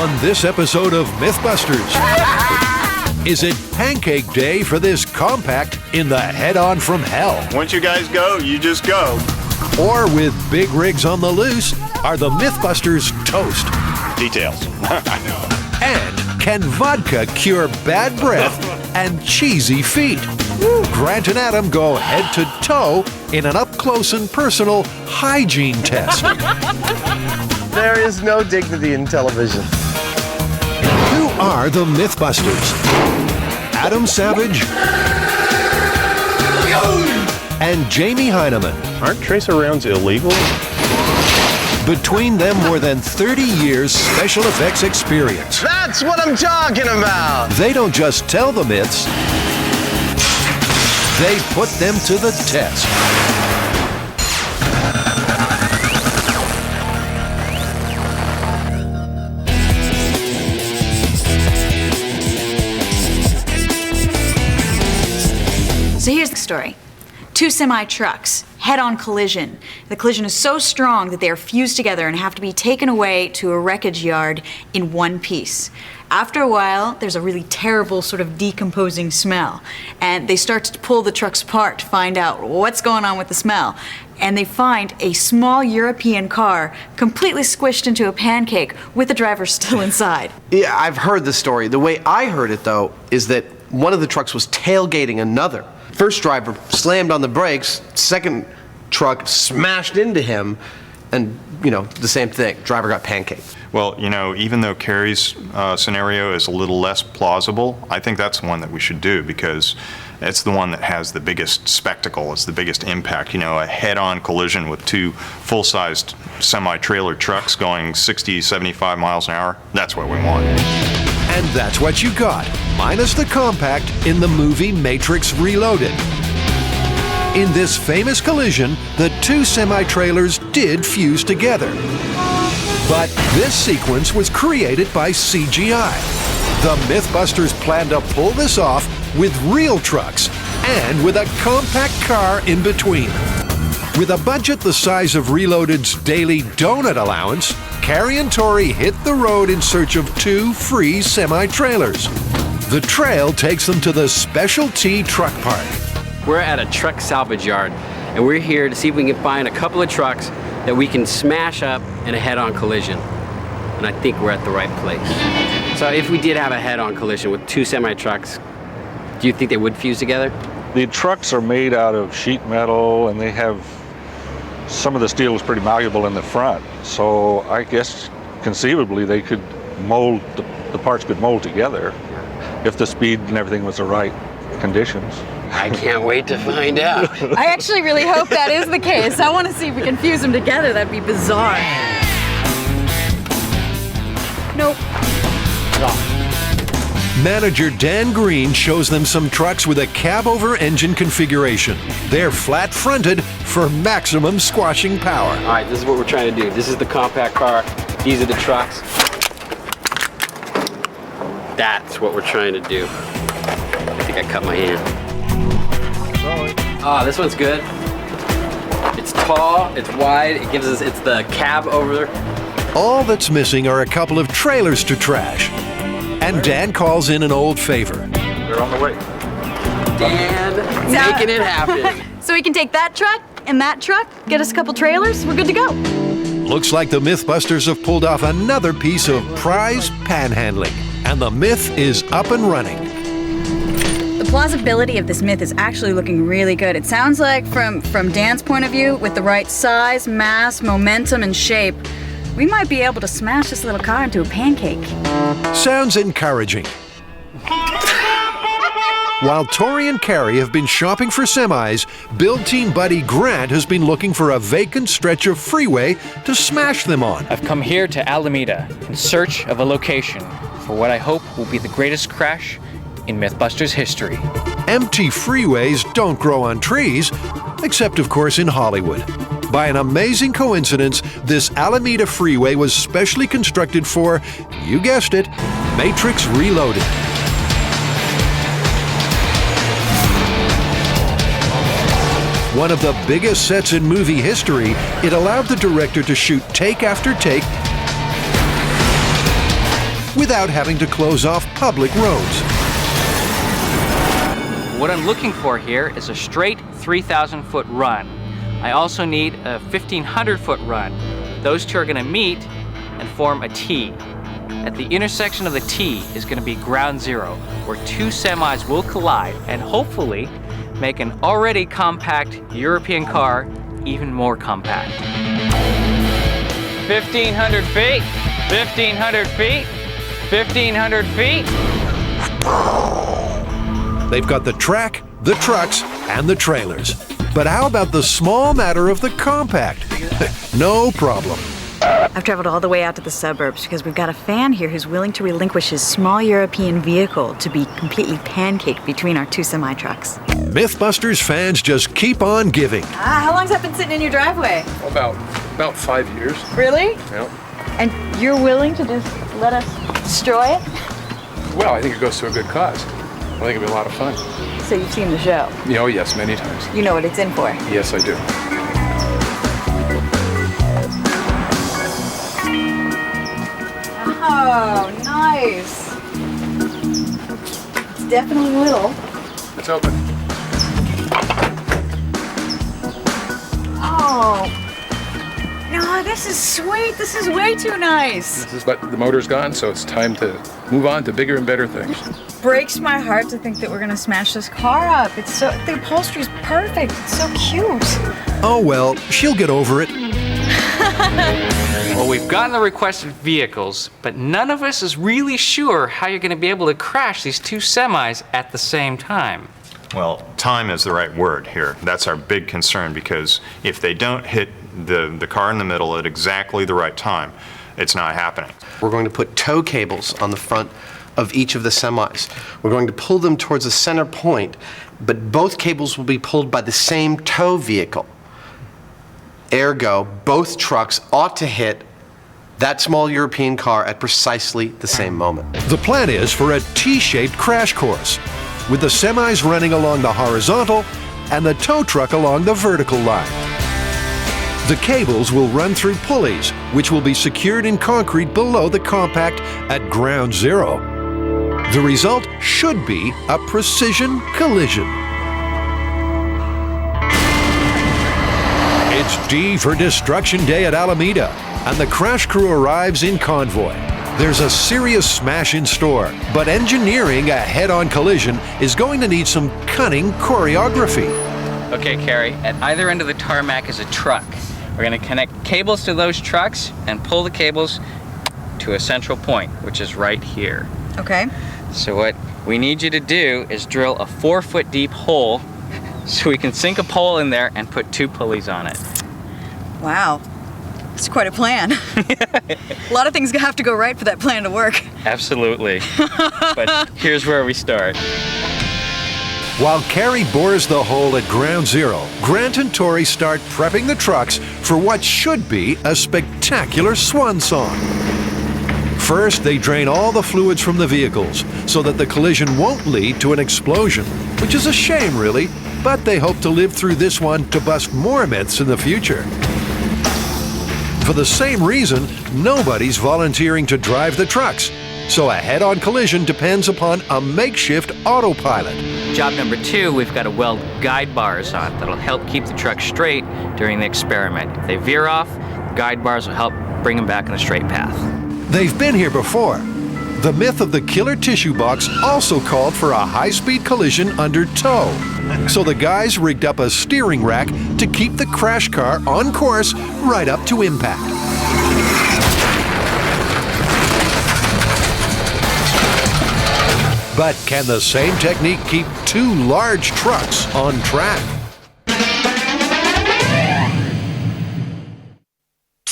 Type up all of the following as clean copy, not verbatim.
On this episode of MythBusters, is it pancake day for this compact in the head-on from hell? Once you guys go, you just go. Or with big rigs on the loose, are the MythBusters toast? Details. And can vodka cure bad breath and cheesy feet? Grant and Adam go head to toe in an up-close and personal hygiene test. There is no dignity in television. Who are the MythBusters? Adam Savage and Jamie Heineman. Aren't tracer rounds illegal? Between them, more than 30 years special effects experience. That's what I'm talking about! They don't just tell the myths, they put them to the test. So here's the story. 2 semi-trucks, head-on collision. The collision is so strong that they are fused together and have to be taken away to a wreckage yard in one piece. After a while, there's a really terrible sort of decomposing smell. And they start to pull the trucks apart to find out what's going on with the smell. And they find a small European car completely squished into a pancake with the driver still inside. Yeah, I've heard the story. The way I heard it, though, is that one of the trucks was tailgating another. First driver slammed on the brakes, second truck smashed into him, and, the same thing. Driver got pancaked. Well, even though Carrie's scenario is a little less plausible, I think that's the one that we should do because it's the one that has the biggest spectacle, it's the biggest impact. A head-on collision with 2 full-sized semi-trailer trucks going 60, 75 miles an hour. That's what we want. And that's what you got, minus the compact in the movie Matrix Reloaded. In this famous collision, the 2 semi-trailers did fuse together. But this sequence was created by CGI. The MythBusters planned to pull this off with real trucks and with a compact car in between. With a budget the size of Reloaded's daily donut allowance, Carrie and Tori hit the road in search of 2 free semi-trailers. The trail takes them to the Special T Truck Park. We're at a truck salvage yard, and we're here to see if we can find a couple of trucks that we can smash up in a head-on collision. And I think we're at the right place. So if we did have a head-on collision with 2 semi-trucks, do you think they would fuse together? The trucks are made out of sheet metal, and they have some of the steel is pretty malleable in the front. So I guess conceivably they could mold, the parts could mold together if the speed and everything was the right conditions. I can't wait to find out. I actually really hope that is the case. I want to see if we can fuse them together. That'd be bizarre. Nope. Manager Dan Green shows them some trucks with a cab-over engine configuration. They're flat-fronted for maximum squashing power. All right, this is what we're trying to do. This is the compact car. These are the trucks. That's what we're trying to do. I think I cut my hand. Ah, this one's good. It's tall, it's wide, it's the cab over. All that's missing are a couple of trailers to trash. And Dan calls in an old favor. They're on the way. Dan, making it happen. So we can take that truck and that truck, get us a couple trailers, we're good to go. Looks like the MythBusters have pulled off another piece of prize panhandling. And the myth is up and running. The plausibility of this myth is actually looking really good. It sounds like from Dan's point of view, with the right size, mass, momentum, and shape, we might be able to smash this little car into a pancake. Sounds encouraging. While Tori and Carrie have been shopping for semis, build team buddy Grant has been looking for a vacant stretch of freeway to smash them on. I've come here to Alameda in search of a location for what I hope will be the greatest crash in MythBusters history. Empty freeways don't grow on trees, except of course in Hollywood. By an amazing coincidence, this Alameda freeway was specially constructed for, you guessed it, Matrix Reloaded. One of the biggest sets in movie history, it allowed the director to shoot take after take without having to close off public roads. What I'm looking for here is a straight 3,000-foot run. I also need a 1,500-foot run. Those two are going to meet and form a T. At the intersection of the T is going to be ground zero, where two semis will collide and hopefully make an already compact European car even more compact. 1,500 feet, 1,500 feet, 1,500 feet. They've got the track, the trucks, and the trailers. But how about the small matter of the compact? No problem. I've traveled all the way out to the suburbs because we've got a fan here who's willing to relinquish his small European vehicle to be completely pancaked between our two semi-trucks. MythBusters fans just keep on giving. How long's that been sitting in your driveway? About 5 years. Really? Yeah. And you're willing to just let us destroy it? Well, I think it goes to a good cause. I think it'd be a lot of fun. So you've seen the show? Oh, yes, many times. You know what it's in for? Yes, I do. Oh, nice. It's definitely little. It's open. Oh. No, this is sweet. This is way too nice. But the motor's gone, so it's time to move on to bigger and better things. Breaks my heart to think that we're gonna smash this car up. The upholstery's perfect. It's so cute. Oh well, she'll get over it. Well, we've gotten the requested vehicles, but none of us is really sure how you're going to be able to crash these two semis at the same time. Well, time is the right word here. That's our big concern, because if they don't hit the car in the middle at exactly the right time, it's not happening. We're going to put tow cables on the front of each of the semis. We're going to pull them towards a center point, but both cables will be pulled by the same tow vehicle. Ergo, both trucks ought to hit that small European car at precisely the same moment. The plan is for a T-shaped crash course, with the semis running along the horizontal and the tow truck along the vertical line. The cables will run through pulleys, which will be secured in concrete below the compact at ground zero. The result should be a precision collision. It's D for Destruction Day at Alameda, and the crash crew arrives in convoy. There's a serious smash in store, but engineering a head-on collision is going to need some cunning choreography. Okay, Carrie, at either end of the tarmac is a truck. We're going to connect cables to those trucks and pull the cables to a central point, which is right here. Okay. So what we need you to do is drill a 4-foot deep hole so we can sink a pole in there and put two pulleys on it. Wow. It's quite a plan. A lot of things have to go right for that plan to work. Absolutely. But here's where we start. While Carrie bores the hole at ground zero, Grant and Tori start prepping the trucks for what should be a spectacular swan song. First, they drain all the fluids from the vehicles so that the collision won't lead to an explosion, which is a shame, really, but they hope to live through this one to bust more myths in the future. For the same reason, nobody's volunteering to drive the trucks, so a head-on collision depends upon a makeshift autopilot. Job number 2, we've got to weld guide bars on that'll help keep the truck straight during the experiment. If they veer off, guide bars will help bring them back on a straight path. They've been here before. The myth of the killer tissue box also called for a high-speed collision under tow. So the guys rigged up a steering rack to keep the crash car on course right up to impact. But can the same technique keep two large trucks on track?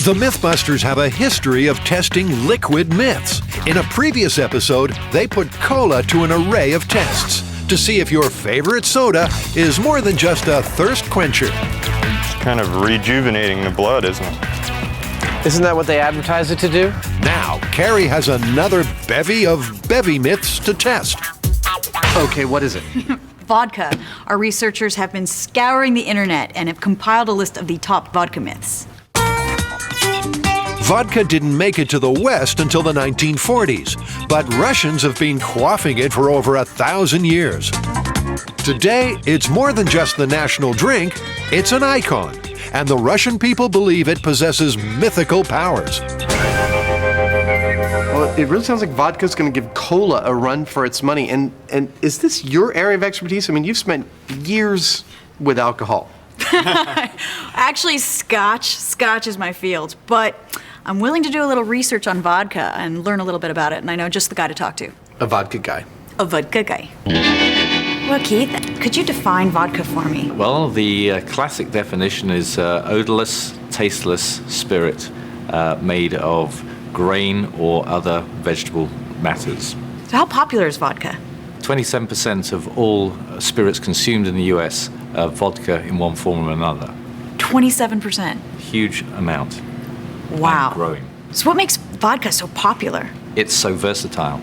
The MythBusters have a history of testing liquid myths. In a previous episode, they put cola to an array of tests to see if your favorite soda is more than just a thirst quencher. It's kind of rejuvenating the blood, isn't it? Isn't that what they advertise it to do? Now, Carrie has another bevy of bevy myths to test. Okay, what is it? Vodka. Our researchers have been scouring the internet and have compiled a list of the top vodka myths. Vodka didn't make it to the West until the 1940s, but Russians have been quaffing it for over 1,000 years. Today, it's more than just the national drink, it's an icon, and the Russian people believe it possesses mythical powers. Well, it really sounds like vodka's going to give cola a run for its money. And is this your area of expertise? I mean, you've spent years with alcohol. Actually, Scotch. Scotch is my field, but I'm willing to do a little research on vodka and learn a little bit about it, and I know just the guy to talk to. A vodka guy. A vodka guy. Well, Keith, could you define vodka for me? Well, the classic definition is odorless, tasteless spirit made of grain or other vegetable matters. So how popular is vodka? 27% of all spirits consumed in the US are vodka in one form or another. 27%. Huge amount. Wow. And growing. So what makes vodka so popular? It's so versatile.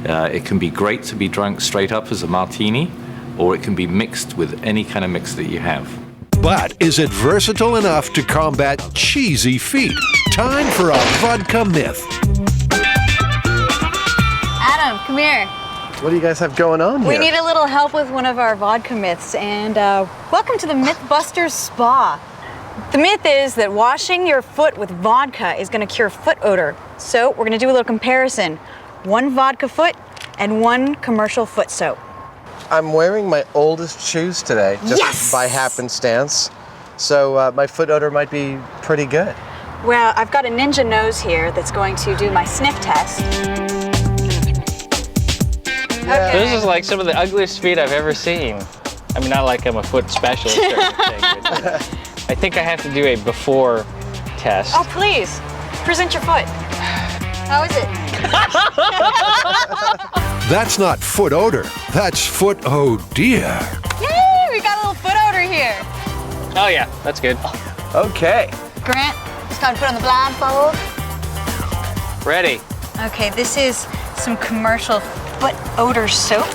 It can be great to be drunk straight up as a martini, or it can be mixed with any kind of mix that you have. But is it versatile enough to combat cheesy feet? Time for a vodka myth. Adam, come here. What do you guys have going on here? We need a little help with one of our vodka myths, and welcome to the MythBusters Spa. The myth is that washing your foot with vodka is going to cure foot odor. So we're going to do a little comparison. One vodka foot and one commercial foot soap. I'm wearing my oldest shoes today, just by happenstance. So my foot odor might be pretty good. Well, I've got a ninja nose here that's going to do my sniff test. Okay. This is like some of the ugliest feet I've ever seen. I mean, not like I'm a foot specialist or anything. But I think I have to do a before test. Oh, please, present your foot. How is it? That's not foot odor, that's foot oh dear. Yay, we got a little foot odor here. Oh yeah, that's good. Okay. Grant, it's time to put on the blindfold. Ready. Okay, this is some commercial foot odor soap.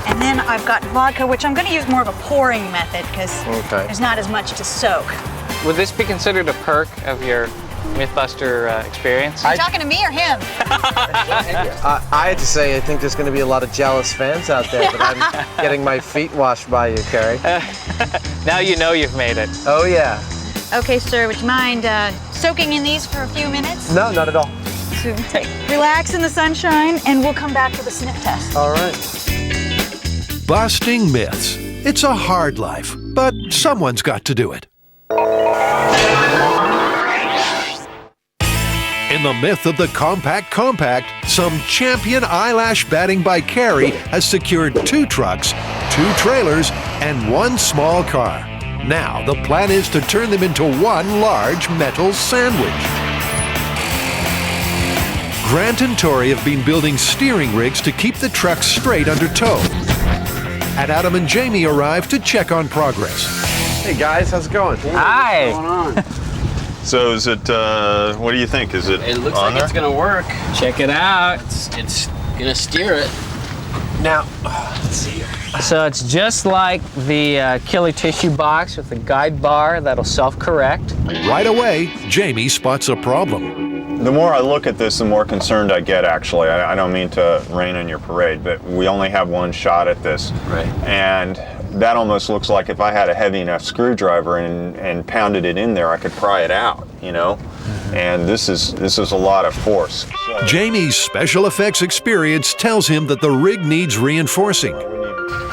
And then I've got vodka, which I'm going to use more of a pouring method because there's not as much to soak. Would this be considered a perk of your MythBuster experience? Are you talking to me or him? I have to say, I think there's going to be a lot of jealous fans out there that I'm getting my feet washed by you, Carrie. Now you know you've made it. Oh, yeah. Okay, sir, would you mind soaking in these for a few minutes? No, not at all. So relax in the sunshine, and we'll come back for the sniff test. All right. Busting myths. It's a hard life, but someone's got to do it. In the myth of the Compact, some champion eyelash batting by Carrie has secured 2 trucks, 2 trailers, and 1 small car. Now, the plan is to turn them into one large metal sandwich. Grant and Tori have been building steering rigs to keep the trucks straight under tow. And Adam and Jamie arrive to check on progress. Hey guys, how's it going? Hi. What's going on? So is it, what do you think? Is it looks on like there? it's gonna work. Check it out. It's gonna steer it. Now, let's see here. So it's just like the killer tissue box with the guide bar that'll self-correct. Right away, Jamie spots a problem. The more I look at this, the more concerned I get, actually. I don't mean to rain on your parade, but we only have one shot at this. Right. And that almost looks like if I had a heavy enough screwdriver and pounded it in there, I could pry it out, you know? And this is a lot of force. Jamie's special effects experience tells him that the rig needs reinforcing.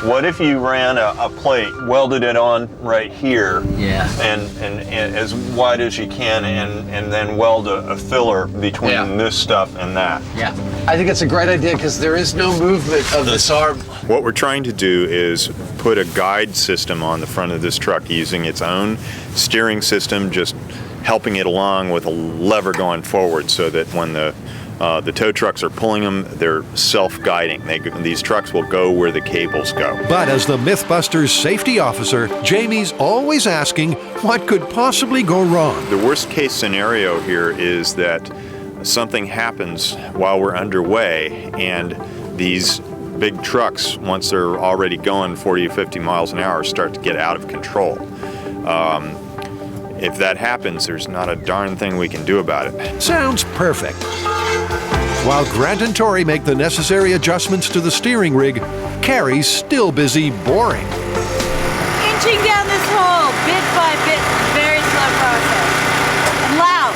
What if you ran a plate, welded it on right here, Yeah. and as wide as you can, and then weld a filler between this stuff and that? Yeah. I think it's a great idea because there is no movement of this arm. What we're trying to do is put a guide system on the front of this truck using its own steering system, just helping it along with a lever going forward so that when the tow trucks are pulling them, they're self-guiding. These trucks will go where the cables go. But as the MythBusters safety officer, Jamie's always asking what could possibly go wrong. The worst case scenario here is that something happens while we're underway and these big trucks, once they're already going 40 or 50 miles an hour, start to get out of control. if that happens, there's not a darn thing we can do about it. Sounds perfect. While Grant and Tori make the necessary adjustments to the steering rig, Carrie's still busy boring. Inching down this hole, bit by bit, very slow process. And loud.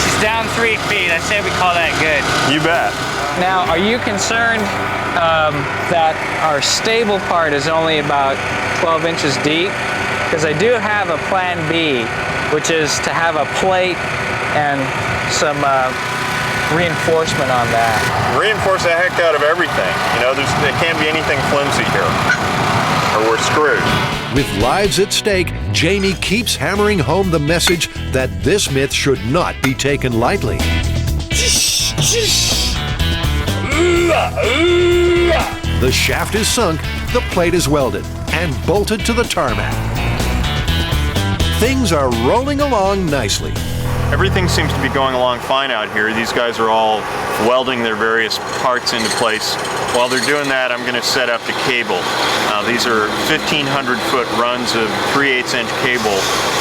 She's down 3 feet. I say we call that good. You bet. Now, are you concerned that our stable part is only about 12 inches deep? Because I do have a plan B, which is to have a plate and some reinforcement on that. Reinforce the heck out of everything. You know, there can't be anything flimsy here, or we're screwed. With lives at stake, Jamie keeps hammering home the message that this myth should not be taken lightly. The shaft is sunk, the plate is welded, and bolted to the tarmac. Things are rolling along nicely. Everything seems to be going along fine out here. These guys are all welding their various parts into place. While they're doing that, I'm going to set up the cable. These are 1,500-foot runs of 3/8-inch cable.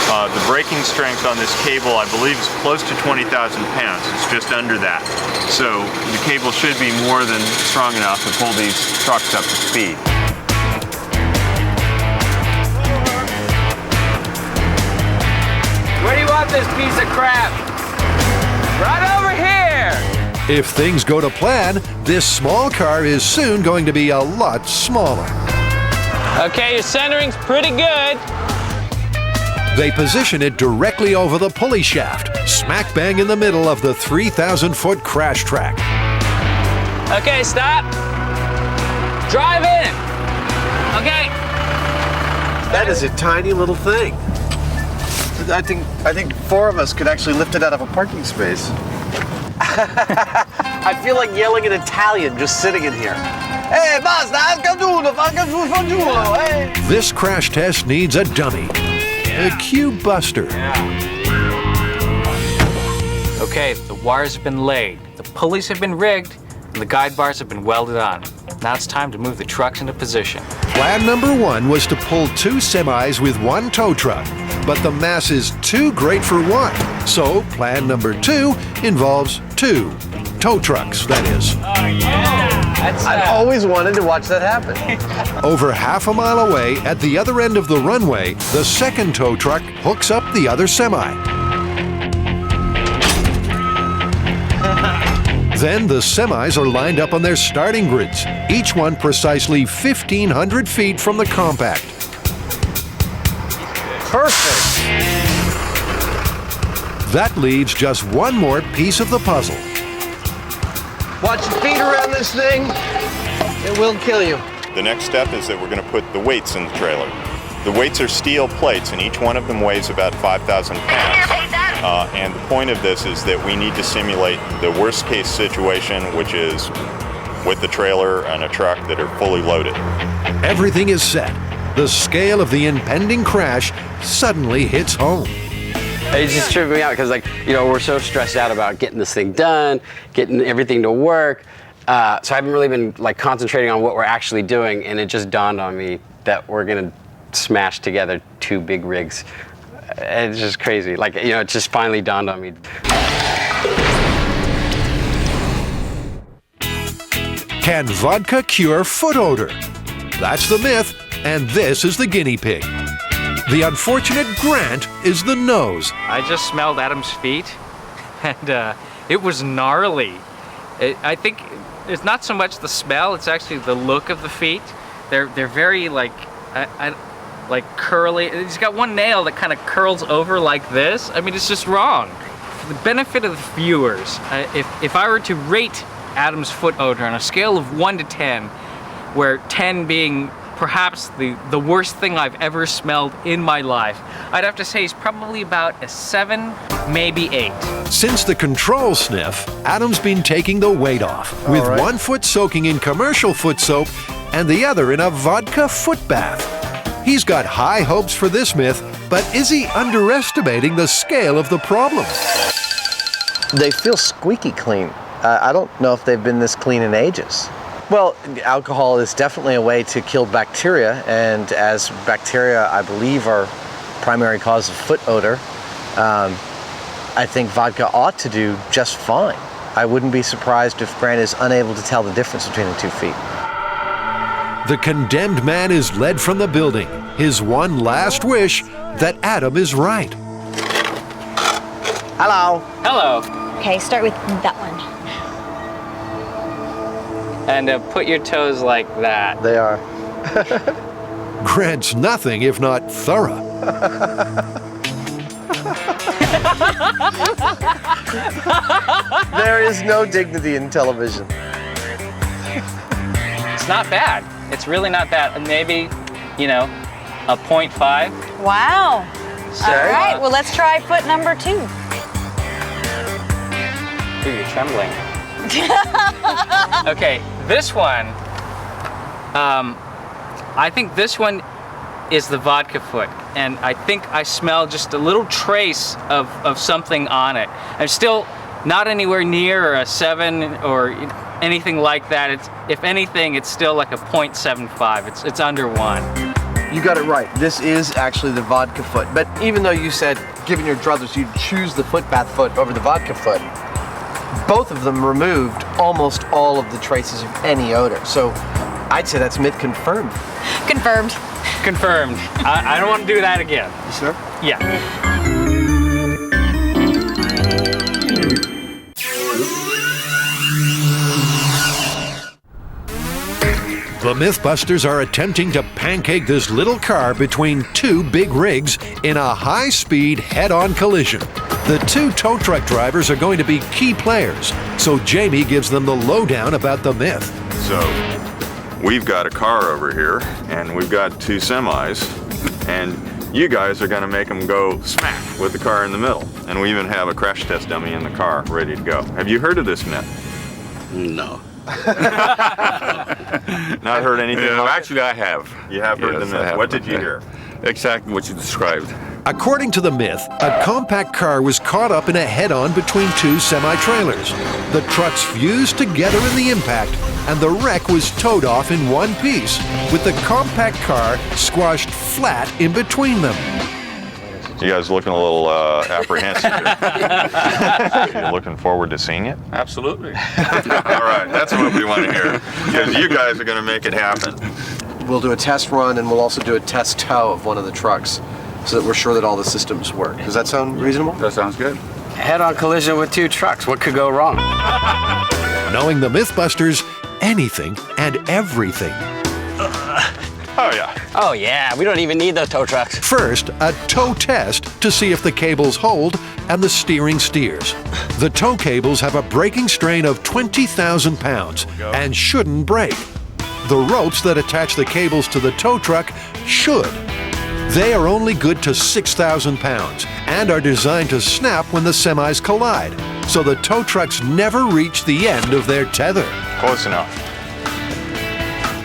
The braking strength on this cable, I believe, is close to 20,000 pounds. It's just under that. So the cable should be more than strong enough to pull these trucks up to speed. Where do you want this piece of crap? Right over here! If things go to plan, this small car is soon going to be a lot smaller. Okay, your centering's pretty good. They position it directly over the pulley shaft, smack bang in the middle of the 3,000-foot crash track. Okay, stop. Drive in. Okay. That is a tiny little thing. I think 4 of us could actually lift it out of a parking space. I feel like yelling in Italian just sitting in here. Hey, basta, hey. This crash test needs a dummy, a Q-Buster. Okay, the wires have been laid, the pulleys have been rigged, and the guide bars have been welded on. Now it's time to move the trucks into position. Plan number 1 was to pull 2 semis with 1 tow truck, but the mass is too great for one. So plan number 2 involves 2 tow trucks, that is. Oh yeah! I've always wanted to watch that happen. Over half a mile away, at the other end of the runway, the second tow truck hooks up the other semi. Then the semis are lined up on their starting grids, each one precisely 1,500 feet from the compact. Perfect. That leaves just one more piece of the puzzle. Watch your feet around this thing. It will kill you. The next step is that we're going to put the weights in the trailer. The weights are steel plates, and each one of them weighs about 5,000 pounds. And the point of this is that we need to simulate the worst case situation, which is with the trailer and a truck that are fully loaded. Everything is set. The scale of the impending crash suddenly hits home. It's just tripping me out because, like, you know, we're so stressed out about getting this thing done, getting everything to work. So I haven't really been, like, concentrating on what we're actually doing, and it just dawned on me that we're going to smash together 2 big rigs. It's just crazy. Like, you know, it just finally dawned on me. Can vodka cure foot odor? That's the myth, and this is the guinea pig. The unfortunate Grant is the nose. I just smelled Adam's feet, and it was gnarly. I think it's not so much the smell; it's actually the look of the feet. They're very like like curly. He's got one nail that kind of curls over like this. I mean, it's just wrong. For the benefit of the viewers, if I were to rate Adam's foot odor on a scale of 1 to 10, where 10 being perhaps the worst thing I've ever smelled in my life, I'd have to say he's probably about a 7, maybe 8. Since the control sniff, Adam's been taking the weight off, with one foot soaking in commercial foot soap and the other in a vodka foot bath. He's got high hopes for this myth, but is he underestimating the scale of the problem? They feel squeaky clean. I don't know if they've been this clean in ages. Well, alcohol is definitely a way to kill bacteria, and as bacteria, I believe, are primary cause of foot odor, I think vodka ought to do just fine. I wouldn't be surprised if Grant is unable to tell the difference between the 2 feet. The condemned man is led from the building. His one last wish that Adam is right. Hello. Hello. Okay, start with that one. And put your toes like that. They are. Grant's nothing if not thorough. There is no dignity in television. It's not bad. It's really not bad. Maybe, you know, a 0.5. Wow. So, All right, well, let's try foot number 2. Ooh, you're trembling. Okay, this one, I think this one is the vodka foot, and I think I smell just a little trace of something on it. I'm still not anywhere near a 7 or anything like that. If anything, it's still like a 0.75. It's under 1. You got it right. This is actually the vodka foot. But even though you said, given your druthers, you'd choose the foot bath foot over the vodka foot, both of them removed almost all of the traces of any odor. So I'd say that's myth confirmed. Confirmed. Confirmed. I don't want to do that again. You sure? Yeah. The MythBusters are attempting to pancake this little car between 2 big rigs in a high-speed head-on collision. The 2 tow truck drivers are going to be key players, so Jamie gives them the lowdown about the myth. So, we've got a car over here, and we've got 2 semis, and you guys are gonna make them go smack with the car in the middle. And we even have a crash test dummy in the car ready to go. Have you heard of this myth? No. Not heard anything like Actually, I have. You have heard the Yes, I myth. have What heard did you that. hear? Exactly what you described. According to the myth, a compact car was caught up in a head-on between 2 semi-trailers. The trucks fused together in the impact, and the wreck was towed off in one piece, with the compact car squashed flat in between them. You guys looking a little apprehensive here. You looking forward to seeing it? Absolutely. All right, that's what we want to hear, because you guys are going to make it happen. We'll do a test run, and we'll also do a test tow of one of the trucks so that we're sure that all the systems work. Does that sound reasonable? That sounds good. Head-on collision with 2 trucks. What could go wrong? Knowing the MythBusters, anything and everything. Oh, yeah. Oh, yeah. We don't even need those tow trucks. First, a tow test to see if the cables hold and the steering steers. The tow cables have a braking strain of 20,000 pounds and shouldn't break. The ropes that attach the cables to the tow truck should. They are only good to 6,000 pounds and are designed to snap when the semis collide, so the tow trucks never reach the end of their tether. Close enough.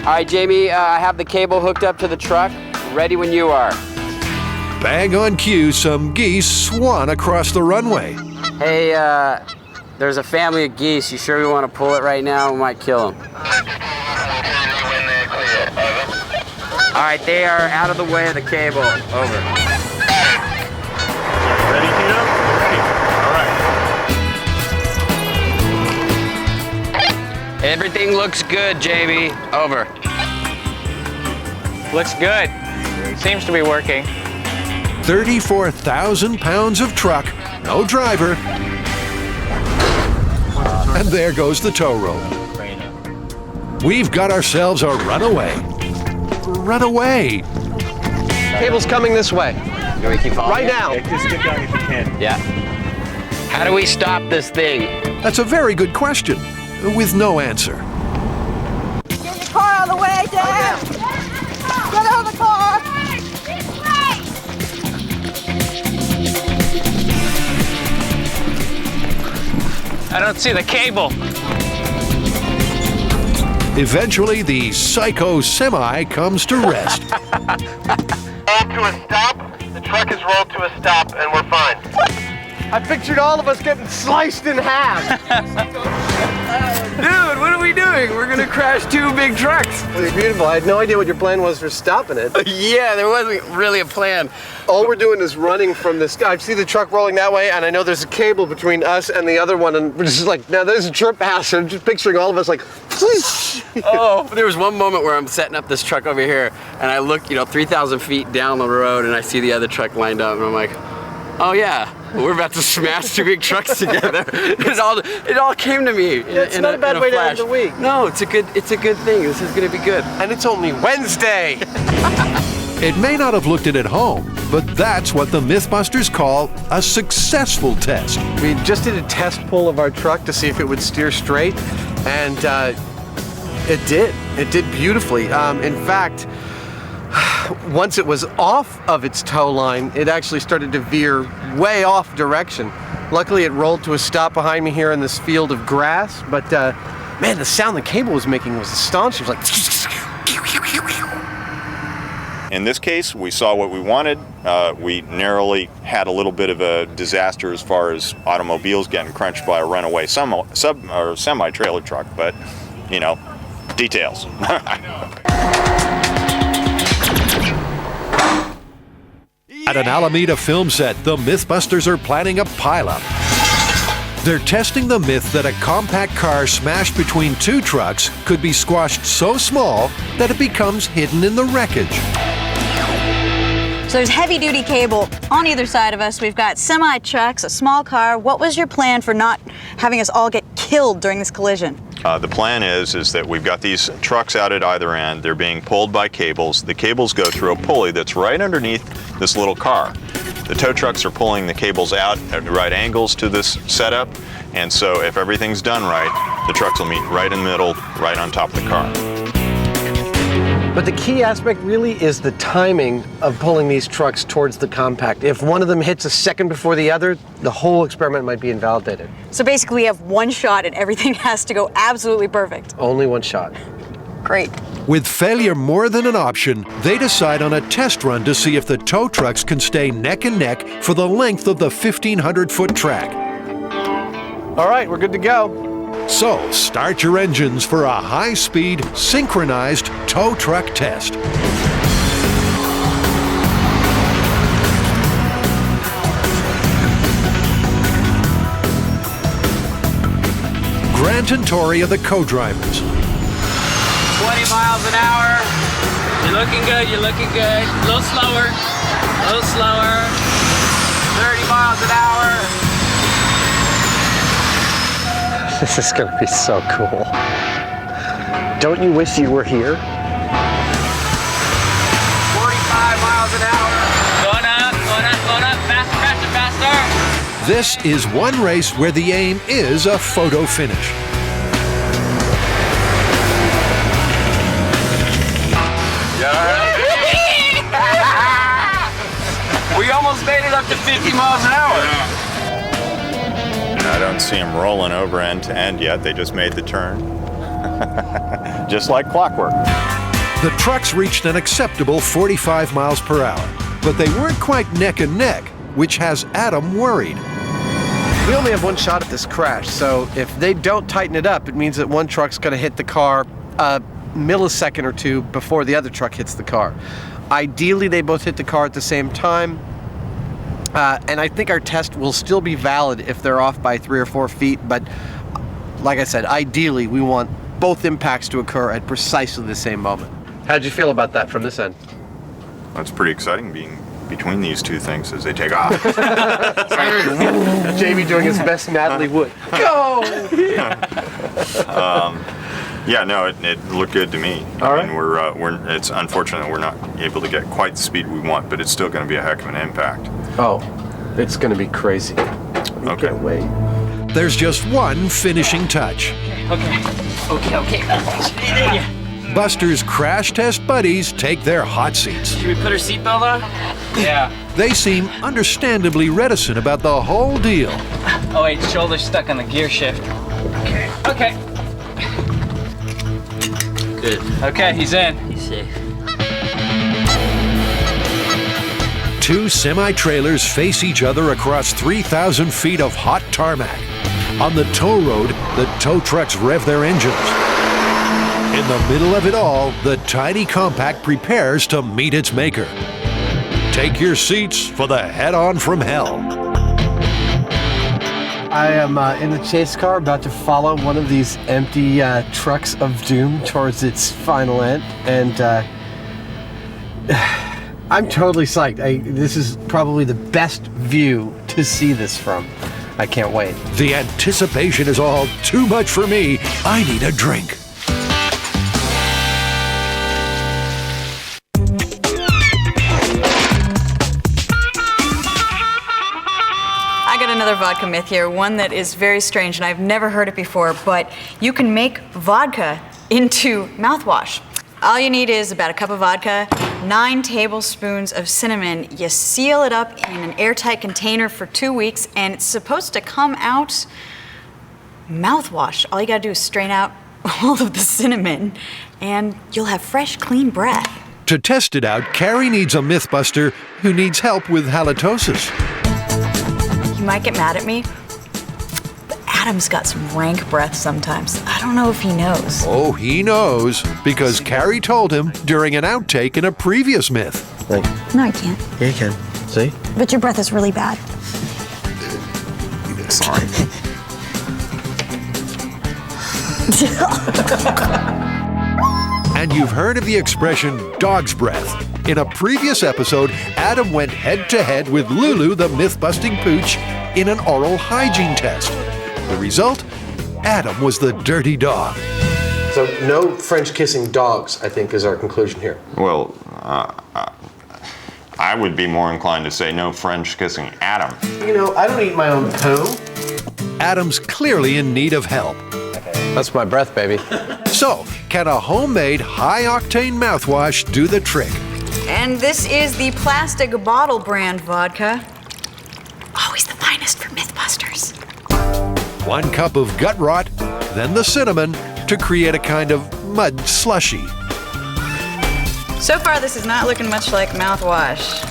All right, Jamie, I have the cable hooked up to the truck. Ready when you are. Bang on cue, some geese swan across the runway. Hey, there's a family of geese. You sure we want to pull it right now? We might kill them. All right, they are out of the way of the cable. Over. Ready, Tito? Ready. All right. Everything looks good, Jamie. Over. Looks good. Seems to be working. 34,000 pounds of truck, no driver. And there goes the tow rope. We've got ourselves a runaway. Runaway. Cable's coming this way. Can we keep following? Right now. Just get down if you can. Yeah. How do we stop this thing? That's a very good question, with no answer. Get your car out of the way, Dad! Get out of the car! I don't see the cable. Eventually, the psycho semi comes to rest. Rolled to a stop. The truck is rolled to a stop, and we're fine. I pictured all of us getting sliced in half. Dude, what do we we doing? We're gonna crash two big trucks. Beautiful. I had no idea what your plan was for stopping it. Yeah, there wasn't really a plan. All we're doing is running from this. I see the truck rolling that way, and I know there's a cable between us and the other one, and we're just like, now there's a trip pass, and I'm just picturing all of us like, Oh, there was one moment where I'm setting up this truck over here, and I look, 3,000 feet down the road, and I see the other truck lined up, and I'm like, oh yeah, we're about to smash two big trucks together. It all came to me. It's not a bad way to end the week. No, it's a good thing. This is gonna be good. And it's only Wednesday. It may not have looked it at home, but that's what the MythBusters call a successful test. We just did a test pull of our truck to see if it would steer straight, and it did. It did beautifully. In fact, once it was off of its tow line, it actually started to veer way off direction. Luckily, it rolled to a stop behind me here in this field of grass, but man, the sound the cable was making was astonishing. It was like... In this case, we saw what we wanted. We narrowly had a little bit of a disaster as far as automobiles getting crunched by a runaway semi-trailer truck, but, details. At an Alameda film set, the MythBusters are planning a pileup. They're testing the myth that a compact car smashed between two trucks could be squashed so small that it becomes hidden in the wreckage. So there's heavy-duty cable on either side of us. We've got semi-trucks, a small car. What was your plan for not having us all get killed during this collision? The plan is that we've got these trucks out at either end. They're being pulled by cables. The cables go through a pulley that's right underneath this little car. The tow trucks are pulling the cables out at right angles to this setup, and so if everything's done right, the trucks will meet right in the middle, right on top of the car. But the key aspect really is the timing of pulling these trucks towards the compact. If one of them hits a second before the other, the whole experiment might be invalidated. So basically we have one shot and everything has to go absolutely perfect. Only one shot. Great. With failure more than an option, they decide on a test run to see if the tow trucks can stay neck and neck for the length of the 1,500-foot track. All right, we're good to go. So, start your engines for a high-speed, synchronized tow truck test. Grant and Tori are the co-drivers. 20 miles an hour. You're looking good, you're looking good. A little slower, a little slower. 30 miles an hour. This is gonna be so cool. Don't you wish you were here? 45 miles an hour. Going up, faster, faster, faster. This is one race where the aim is a photo finish. We almost made it up to 50 miles an hour. I don't see them rolling over end to end yet. They just made the turn. Just like clockwork. The trucks reached an acceptable 45 miles per hour, but they weren't quite neck and neck, which has Adam worried. We only have one shot at this crash, so if they don't tighten it up, it means that one truck's gonna hit the car a millisecond or two before the other truck hits the car. Ideally, they both hit the car at the same time. And I think our test will still be valid if they're off by 3 or 4 feet, but like I said, ideally we want both impacts to occur at precisely the same moment. How'd you feel about that from this end? That's pretty exciting being between these two things as they take off. Jamie doing his best Natalie Wood. Go! Yeah, no, it looked good to me. All right. I mean, it's unfortunate that we're not able to get quite the speed we want, but it's still going to be a heck of an impact. Oh, it's going to be crazy. Okay. Wait. There's just one finishing touch. Okay. Buster's crash test buddies take their hot seats. Should we put our seatbelt on? Yeah. They seem understandably reticent about the whole deal. Oh wait, shoulder's stuck on the gear shift. Okay. Good. Okay, he's in. He's safe. Two semi-trailers face each other across 3,000 feet of hot tarmac. On the tow road, the tow trucks rev their engines. In the middle of it all, the tiny compact prepares to meet its maker. Take your seats for the head-on from hell. I am in the chase car about to follow one of these empty trucks of doom towards its final end, and I'm totally psyched. This is probably the best view to see this from. I can't wait. The anticipation is all too much for me. I need a drink. I got another vodka myth here, one that is very strange and I've never heard it before, but you can make vodka into mouthwash. All you need is about a cup of vodka, 9 tablespoons of cinnamon. You seal it up in an airtight container for 2 weeks, and it's supposed to come out mouthwash. All you gotta do is strain out all of the cinnamon, and you'll have fresh, clean breath. To test it out, Carrie needs a Mythbuster who needs help with halitosis. You might get mad at me, but Adam's got some rank breath sometimes. I don't know if he knows. Oh, he knows, because Carrie told him during an outtake in a previous myth. No, I can't. Yeah, you can. See? But your breath is really bad. Sorry. And you've heard of the expression dog's breath. In a previous episode, Adam went head-to-head with Lulu, the myth-busting pooch, in an oral hygiene test. The result? Adam was the dirty dog. So no French kissing dogs, I think, is our conclusion here. Well, I would be more inclined to say no French kissing Adam. You know, I don't eat my own poo. Adam's clearly in need of help. That's my breath, baby. So, can a homemade high-octane mouthwash do the trick? And this is the plastic bottle brand vodka. Always the finest for Mythbusters. 1 cup of gut rot, then the cinnamon to create a kind of mud slushy. So far, this is not looking much like mouthwash.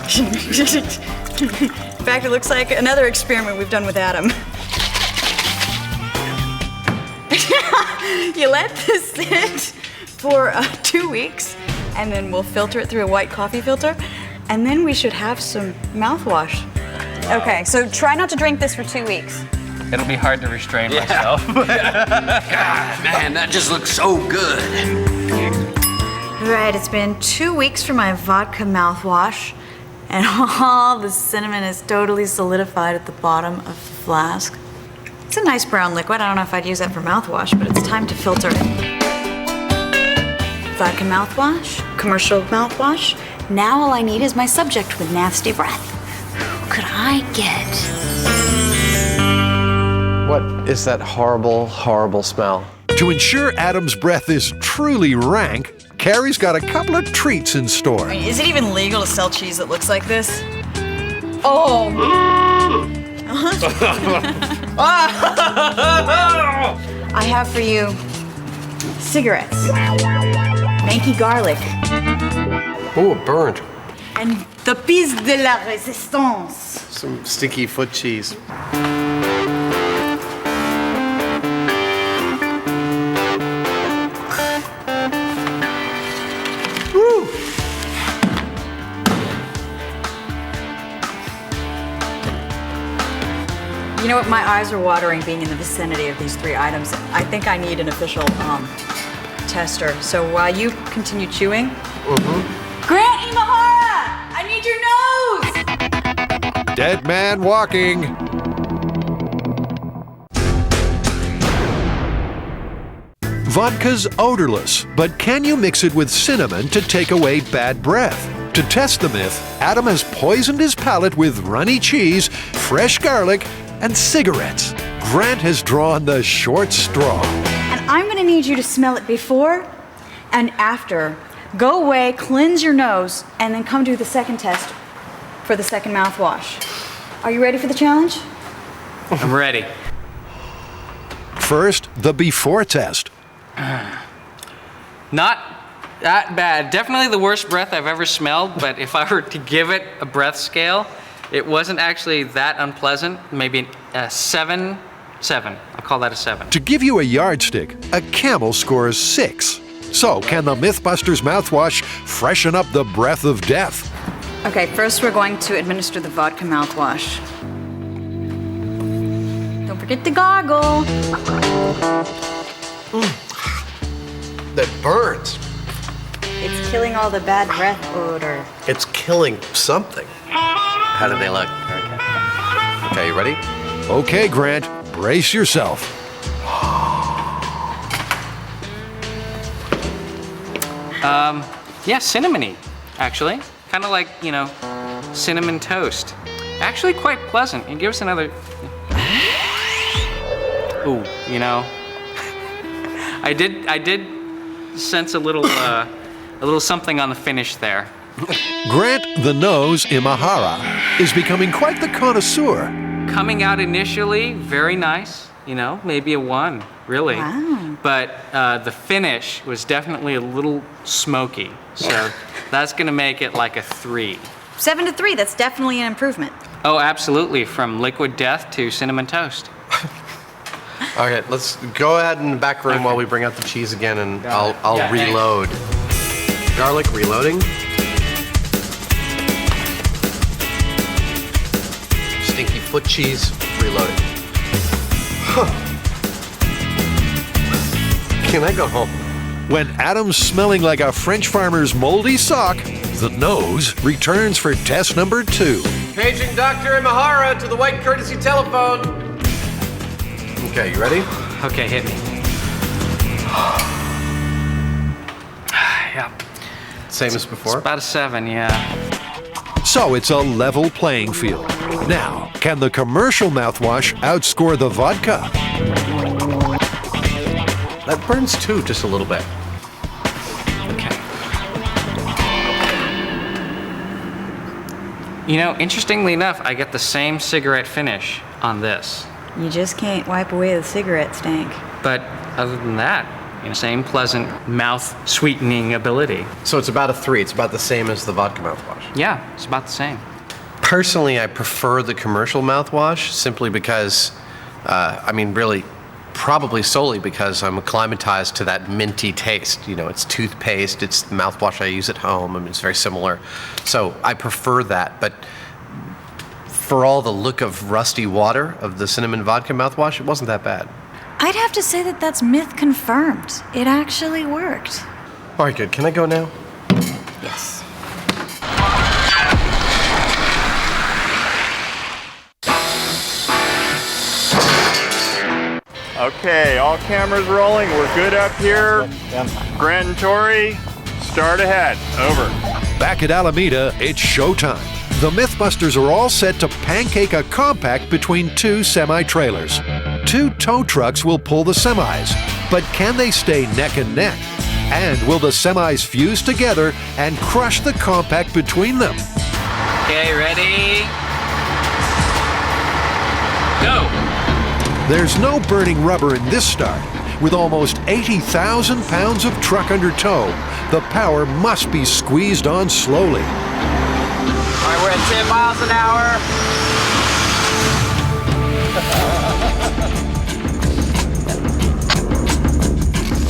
In fact, it looks like another experiment we've done with Adam. You let this sit for 2 weeks, and then we'll filter it through a white coffee filter, and then we should have some mouthwash. Okay, so try not to drink this for 2 weeks. It'll be hard to restrain myself. God, man, that just looks so good. Right, it's been 2 weeks for my vodka mouthwash, and all the cinnamon is totally solidified at the bottom of the flask. It's a nice brown liquid. I don't know if I'd use that for mouthwash, but it's time to filter it. Vodka mouthwash, commercial mouthwash. Now all I need is my subject with nasty breath. Who could I get? What is that horrible, horrible smell? To ensure Adam's breath is truly rank, Carrie's got a couple of treats in store. I mean, is it even legal to sell cheese that looks like this? Oh! I have for you cigarettes, manky garlic, Oh, it burned. and the piece de la résistance. Some sticky foot cheese. Woo! You know what? My eyes are watering being in the vicinity of these 3 items. I think I need an official tester. So while you continue chewing, Grant Imahara, I need your nose. Dead man walking. Vodka's odorless, but can you mix it with cinnamon to take away bad breath? To test the myth, Adam has poisoned his palate with runny cheese, fresh garlic, and cigarettes. Grant has drawn the short straw. And I'm gonna need you to smell it before and after. Go away, cleanse your nose, and then come do the second test for the second mouthwash. Are you ready for the challenge? I'm ready. First, the before test. Not that bad. Definitely the worst breath I've ever smelled, but if I were to give it a breath scale, it wasn't actually that unpleasant. Maybe a 7. I'll call that a 7. To give you a yardstick, a camel scores 6. So, can the MythBusters mouthwash freshen up the breath of death? Okay, first we're going to administer the vodka mouthwash. Don't forget to gargle. That burns. It's killing all the bad breath odor. It's killing something. How do they look? Okay, you ready? Okay, Grant, brace yourself. Yeah, cinnamony, actually. Kind of like, cinnamon toast. Actually quite pleasant. And give us another. Ooh, I did sense a little something on the finish there. Grant the Nose Imahara is becoming quite the connoisseur. Coming out initially, very nice. Maybe a 1, really. Wow. But the finish was definitely a little smoky. So that's going to make it like a 3. 7 to 3, that's definitely an improvement. Oh, absolutely. From liquid death to cinnamon toast. Okay, let's go ahead in the back room while we bring out the cheese again, and I'll Yeah, reload. Garlic reloading. Stinky foot cheese reloading. Huh. Can I go home? When Adam's smelling like a French farmer's moldy sock, the Nose returns for test number 2. Paging Dr. Imahara to the white courtesy telephone. Okay, you ready? Okay, hit me. Yeah. Same as before? About a 7, yeah. So it's a level playing field. Now, can the commercial mouthwash outscore the vodka? That burns too, just a little bit. Okay. Interestingly enough, I get the same cigarette finish on this. You just can't wipe away the cigarette stank. But other than that, same pleasant mouth sweetening ability. So it's about a 3. It's about the same as the vodka mouthwash. Yeah, it's about the same. Personally, I prefer the commercial mouthwash simply because, really, probably solely because I'm acclimatized to that minty taste. It's toothpaste, it's the mouthwash I use at home. It's very similar. So I prefer that. But for all the look of rusty water of the cinnamon vodka mouthwash, it wasn't that bad. I'd have to say that that's myth confirmed. It actually worked. All right, good. Can I go now? Yes. Okay, all cameras rolling. We're good up here. Grant and Tori, start ahead. Over. Back at Alameda, it's showtime. The MythBusters are all set to pancake a compact between 2 semi-trailers. 2 tow trucks will pull the semis, but can they stay neck and neck? And will the semis fuse together and crush the compact between them? Okay, ready? Go! There's no burning rubber in this start. With almost 80,000 pounds of truck under tow, the power must be squeezed on slowly. All right, we're at 10 miles an hour.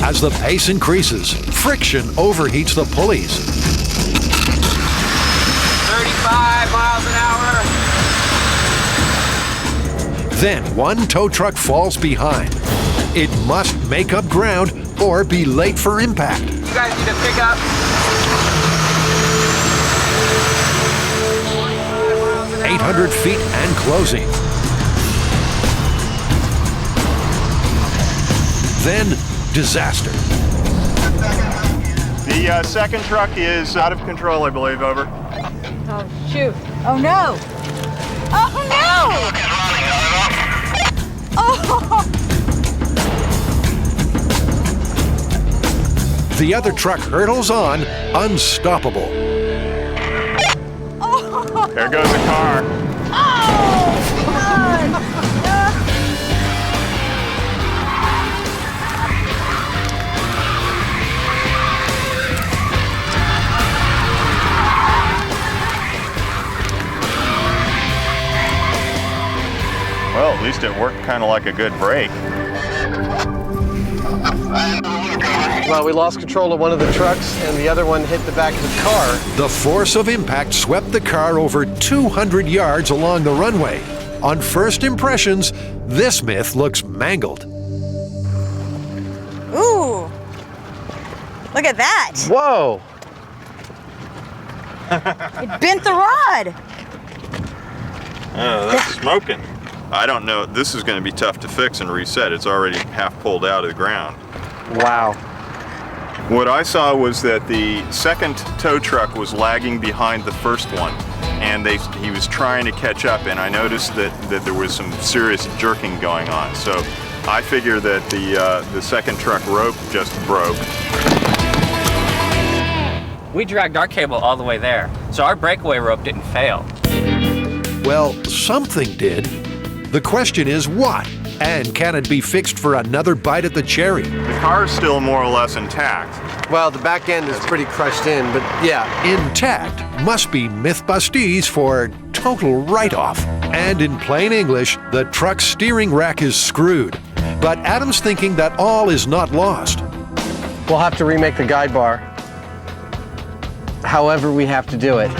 As the pace increases, friction overheats the pulleys. 35 miles an hour. Then one tow truck falls behind. It must make up ground or be late for impact. You guys need to pick up. 800 feet and closing. Then disaster. The second truck is out of control, I believe. Over. Oh, shoot. Oh, no. Oh, no! Oh! The other truck hurtles on, unstoppable. Oh! There goes the car. Oh! God! Well, at least it worked kind of like a good brake. Well, we lost control of one of the trucks and the other one hit the back of the car. The force of impact swept the car over 200 yards along the runway. On first impressions, this myth looks mangled. Ooh. Look at that. Whoa. It bent the rod. Oh, that's smoking. I don't know. This is going to be tough to fix and reset. It's already half pulled out of the ground. Wow. What I saw was that the second tow truck was lagging behind the first one, and he was trying to catch up, and I noticed that there was some serious jerking going on. So I figure that the second truck rope just broke. We dragged our cable all the way there, so our breakaway rope didn't fail. Well, something did. The question is what? And can it be fixed for another bite at the cherry? The car is still more or less intact. Well, the back end is pretty crushed in, but yeah. Intact must be MythBusters for total write-off. And in plain English, the truck's steering rack is screwed. But Adam's thinking that all is not lost. We'll have to remake the guide bar. However we have to do it.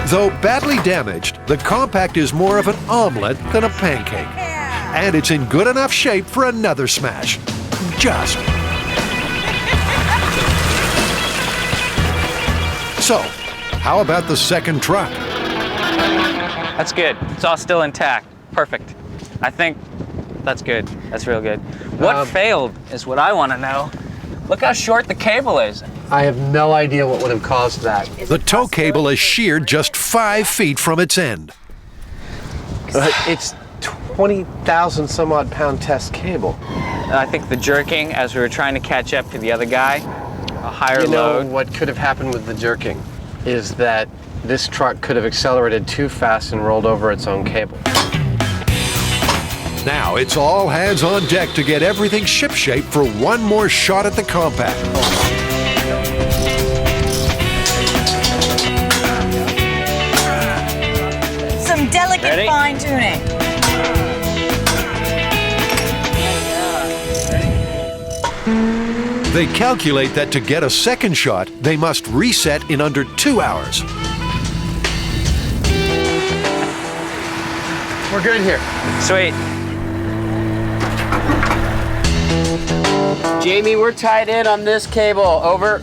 Though badly damaged, the compact is more of an omelet than a pancake. And it's in good enough shape for another smash. Just. So, how about the second truck? That's good. It's all still intact. Perfect. I think that's good. That's real good. What failed is what I want to know. Look how short the cable is. I have no idea what would have caused that. The tow cable is sheared just 5 feet from its end. It's 20,000 some odd pound test cable. I think the jerking as we were trying to catch up to the other guy, a higher You know load. what could have happened with the jerking is that this truck could have accelerated too fast and rolled over its own cable. Now it's all hands on deck to get everything shipshape for one more shot at the compact. Some delicate fine tuning. They calculate that to get a second shot, they must reset in under 2 hours. We're good here. Sweet. Jamie, we're tied in on this cable. Over.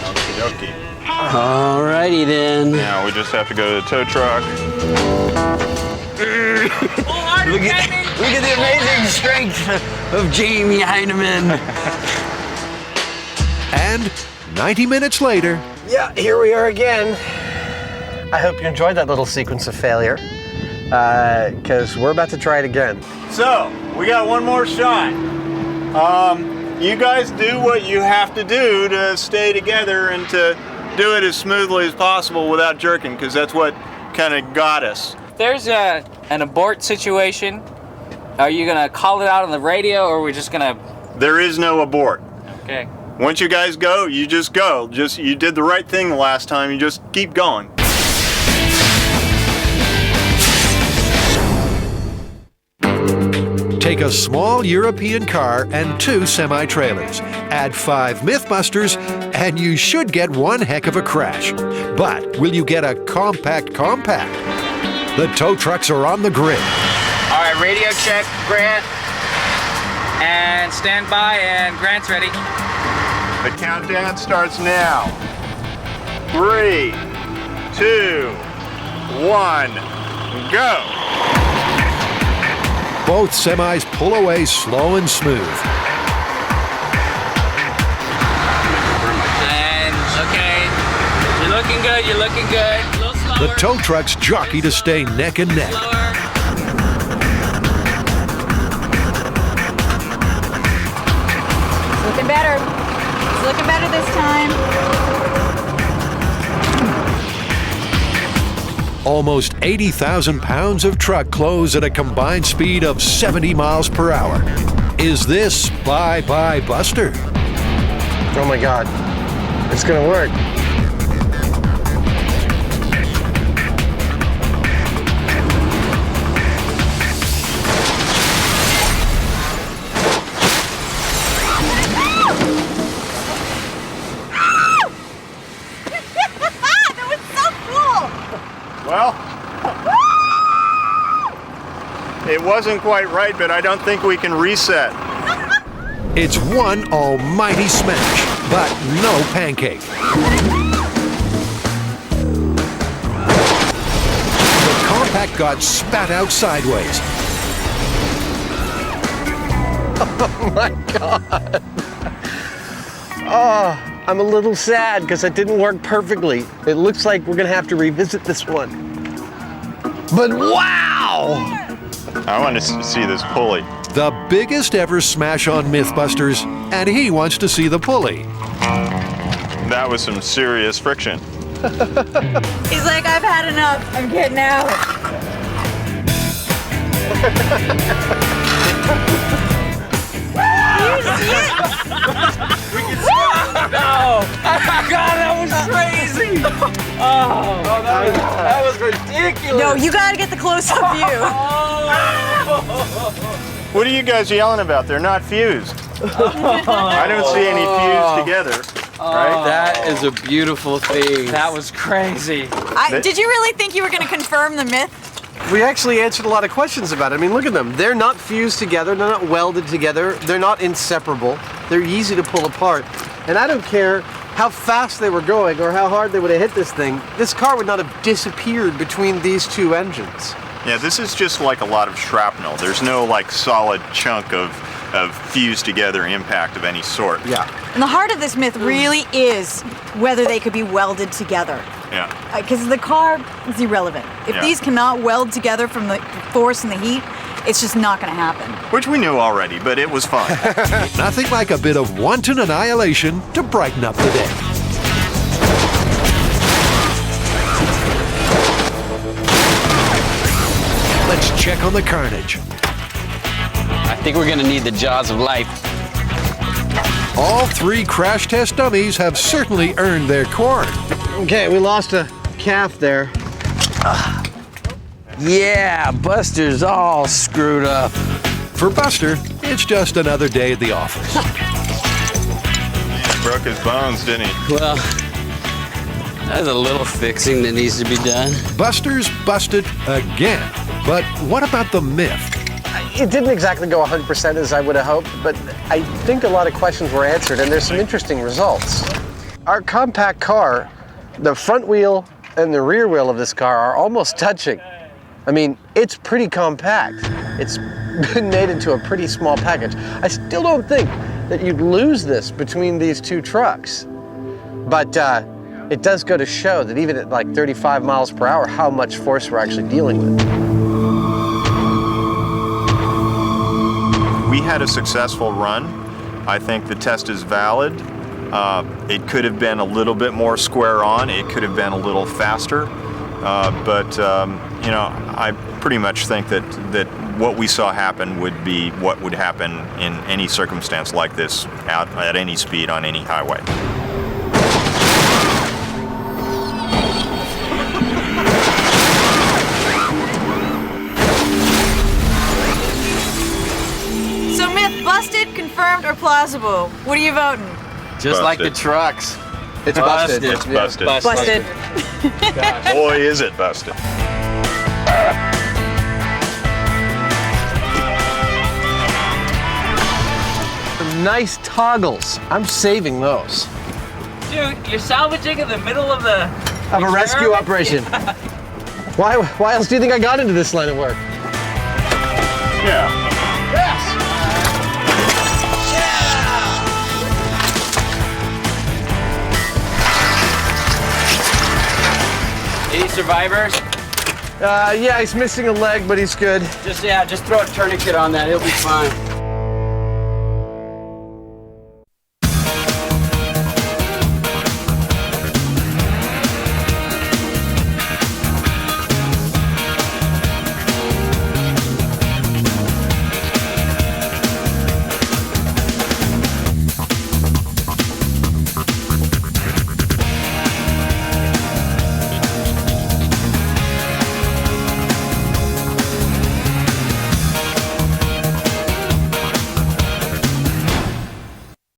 Okie dokie. Alrighty then. Now we just have to go to the tow truck. Look at the amazing strength of Jamie Heineman. And 90 minutes later, Yeah, here we are again. I hope you enjoyed that little sequence of failure, because we're about to try it again. So, we got one more shot. You guys do what you have to do to stay together and to do it as smoothly as possible without jerking, because that's what kind of got us. If there's an abort situation, are you gonna call it out on the radio, or are we just gonna? There is no abort. Okay. Once you guys go, you just go. You did the right thing the last time, you just keep going. take a small European car and 2 semi-trailers. Add 5 MythBusters, and you should get one heck of a crash. But will you get a compact? The tow trucks are on the grid. All right, radio check, Grant. And stand by, and Grant's ready. The countdown starts now. 3, 2, 1, go. Both semis pull away slow and smooth. And, okay, you're looking good, you're looking good. A little slower. The tow trucks jockey to stay neck and neck. Slower. It's looking better. It's looking better this time. Almost 80,000 pounds of truck close at a combined speed of 70 miles per hour. Is this bye-bye Buster? Oh my God, it's gonna work. wasn't quite right, but I don't think we can reset. It's one almighty smash, but no pancake. The compact got spat out sideways. Oh my God. Oh, I'm a little sad because it didn't work perfectly. It looks like we're gonna have to revisit this one. But wow! I want to see this pulley. The biggest ever smash on MythBusters, and he wants to see the pulley. That was some serious friction. He's like, I've had enough. I'm getting out. No! God, that was crazy! That was ridiculous! No, you gotta get the close-up view. What are you guys yelling about? They're not fused. I don't see any fused together. Right? That is a beautiful thing. That was crazy. Did you really think you were going to confirm the myth? We actually answered a lot of questions about it. I mean, look at them. They're not fused together. They're not welded together. They're not inseparable. They're easy to pull apart. And I don't care how fast they were going or how hard they would have hit this thing. This car would not have disappeared between these two engines. Yeah, this is just like a lot of shrapnel. There's no like solid chunk of fused together impact of any sort. Yeah. And the heart of this myth really is whether they could be welded together. Yeah. Because the car is irrelevant. If Yeah. these cannot weld together from the force and the heat, it's just not going to happen. Which we knew already, but it was fun. Nothing like a bit of wanton annihilation to brighten up the day. Let's check on the carnage. I think we're gonna need the jaws of life. All three crash test dummies have certainly earned their corn. Okay, we lost a calf there. Yeah, Buster's all screwed up. For Buster, it's just another day at the office. He broke his bones, didn't he? Well, there's a little fixing that needs to be done. Buster's busted again. But what about the myth? It didn't exactly go 100% as I would have hoped, but I think a lot of questions were answered, and there's some interesting results. Our compact car, the front wheel and the rear wheel of this car are almost touching. I mean, it's pretty compact. It's been made into a pretty small package. I still don't think that you'd lose this between these two trucks. But it does go to show that even at like 35 miles per hour, how much force we're actually dealing with. We had a successful run. I think the test is valid. It could have been a little bit more square on. It could have been a little faster. But you know, I pretty much think that what we saw happen would be what would happen in any circumstance like this out at any speed on any highway. So myth busted, confirmed, or plausible? What are you voting? Just like the trucks. It's busted. It's busted. Busted. Boy, is it busted. Nice toggles. I'm saving those. Dude, you're salvaging in the middle of the... Of a rescue operation. Why else do you think I got into this line of work? Yeah. Any survivors? Yeah, he's missing a leg, but he's good. Just throw a tourniquet on that. He'll be fine.